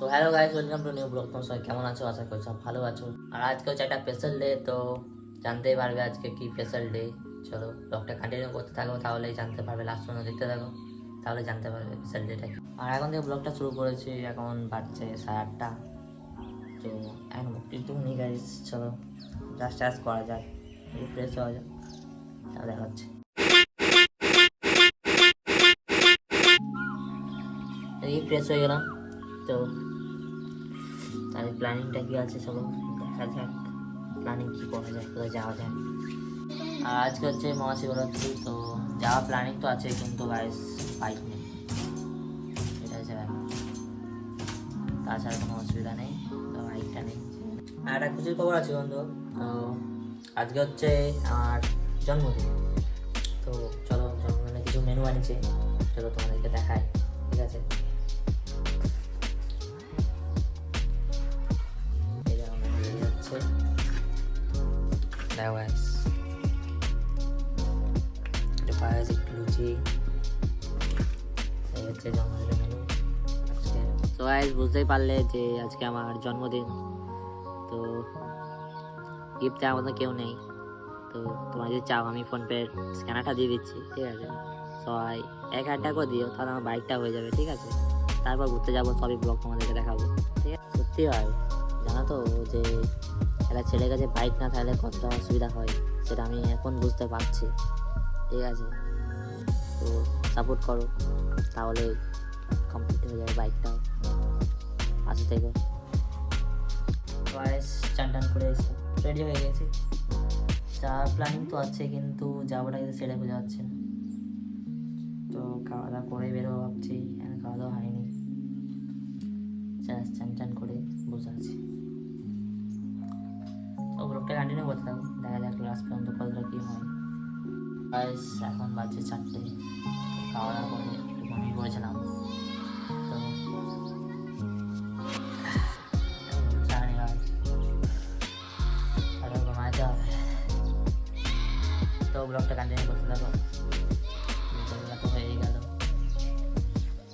তো hello guys, welcome to new blog. তোমার সবাই কেমন আছো? আশা করি সব ভালো আছো। আর আজকে হচ্ছে একটা স্পেশাল ডে, তো জানতেই পারবে আজকে কি স্পেশাল ডে। চলো ব্লগটা কন্টিনিউ করতে থাকো, তাহলেই জানতে পারবে। লাস্ট পর্যন্ত দেখতে থাকো, তাহলে জানতে পারবে স্পেশাল ডেটা কি। আর এখন থেকে ব্লগটা শুরু করেছি, এখন বাজছে 8:30। তো এখন একটুখানি গাইস, চলো জাস্ট অ্যাজ করা যায়, ফ্রেশ হওয়া যায়, তাহলে দেখা হচ্ছে। এই ফ্রেশ হয়ে গেলাম, তো তাহলে প্ল্যানিংটা কি আছে চলো দেখা যাক। প্ল্যানিং কী করা যায়, কোথায় যাওয়া যায়। আর আজকে হচ্ছে মহাশিবরাত্রি, তো যাওয়া প্ল্যানিং তো আছে, কিন্তু গাইস বাইক নেই, এটা হচ্ছে ব্যাপার। তাছাড়া কোনো অসুবিধা নেই, তো বাইকটা নেই। আর একটা খুশির খবর আছে বন্ধু, তো আজকে হচ্ছে আমার জন্মদিন। তো চলো জন্মদিনে কিছু মেনু বানিয়েছে, চলো তোমাদেরকে দেখাই, ঠিক আছে? এই যে আমার মেনু রেডি হচ্ছে, দেখো গাইস। পায়েস, একটু লুচি, এই হচ্ছে জন্মদিনের মেনু আজকে। তো গাইস বুঝতেই পারলে যে আজকে আমার জন্মদিন, তো গিফট দেওয়ার মতো কেউ নেই। তো তোমরা যদি চাও আমি ফোনপের স্ক্যানারটা দিয়ে দিচ্ছি, ঠিক আছে? সবাই 1,000 টাকা করে দিও, তাহলে আমার বাইকটা হয়ে যাবে, ঠিক আছে? তারপর ঘুরতে যাবো, সবই ব্লগ তোমাদেরকে দেখাবো, ঠিক আছে? সত্যি ভাই, জানো তো যে একটা ছেলের কাছে বাইক না থাকলে কতটা অসুবিধা হয়, সেটা আমি এখন বুঝতে পারছি, ঠিক আছে? তো সাপোর্ট করো, তাহলে কমপ্লিট হয়ে যাবে বাইকটাও। পাশে থেকে বয়স চান টান করে এসে রেডি হয়ে গেছি। যাওয়ার প্ল্যানিং তো আছে, কিন্তু যাওয়াটা কিন্তু সেটা বোঝা যাচ্ছে না। তো খাওয়া দাওয়া করে বেরোবো ভাবছি, এখন খাওয়া দাওয়া হয়নি, জাস্ট চান টান করে বসে আছি। তো ব্লগটা কন্টিনিউ করতে থাকো, দেখা যাক লাস্ট পর্যন্ত কতটা কী হয়। বয়স এখন বাজছে 4টে, খাওয়া দাওয়া করে একটু ঘুমিয়ে পড়েছিলাম। তো জানি ভাই, আরো ঘুমাইতে হবে। তো ব্লগটা কন্টিনিউ করতে থাকো, দুপুরবেলা তো হয়েই গেল,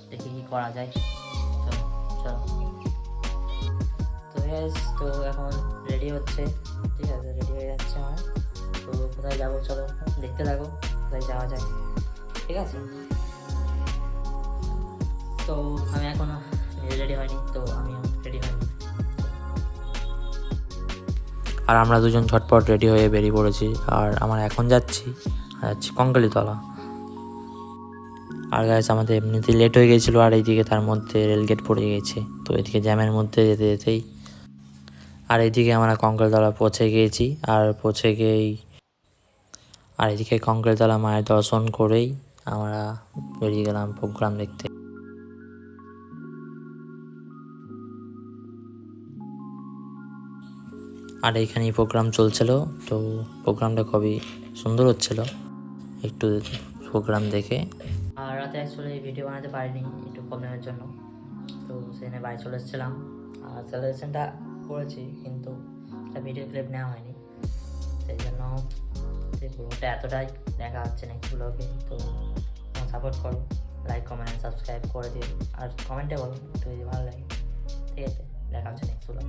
দেখি কি করা যায়। চলো চলো। তো তো এখন রেডি হচ্ছে, ঠিক আছে? রেডি হয়ে যাচ্ছে আমার। তো কোথায় যাবো চলো দেখতে থাকো, কোথায় যাওয়া যায়, ঠিক আছে? তো আমি এখনো নিজে রেডি হয়নি, তো আমিও রেডি হয়নি। আর আমরা দুজন ঝটপট রেডি হয়ে বেরিয়ে পড়েছি। আর আমরা এখন যাচ্ছি কঙ্কালীতলা। আর গাইস আমাদের এমনিতেই লেট হয়ে গেছিলো, আর এইদিকে তার মধ্যে রেলগেট পড়ে গেছে, তো এদিকে জ্যামের মধ্যে যেতে যেতেই আর এইদিকে আমরা কঙ্কালীতলা পৌঁছে গিয়েছি। আর এদিকে কঙ্কালীতলা মায়ের দর্শন করেই আমরা বেরিয়ে গেলাম প্রোগ্রাম দেখতে। আর এইখানেই প্রোগ্রাম চলছিল, তো প্রোগ্রামটা খুবই সুন্দর হচ্ছিল একটু প্রোগ্রাম দেখে। আর রাতে অ্যাকচুয়ালি ভিডিও বানাতে পারিনি একটু প্রবলেমের জন্য, তো সেখানে বাড়ি চলে এসেছিলাম। আর সেলিব্রেশনটা করেছি, কিন্তু একটা ভিডিও ক্লিপ নেওয়া হয়নি, সেই জন্য ব্লগটা এতটাই দেখা হচ্ছে নেক্সট ব্লগে। তো সাপোর্ট করো, লাইক কমেন্ট সাবস্ক্রাইব করে দিও, আর কমেন্টে বলো একটু যদি ভালো লাগে, ঠিক আছে? দেখা হচ্ছে নেক্সট ব্লগ।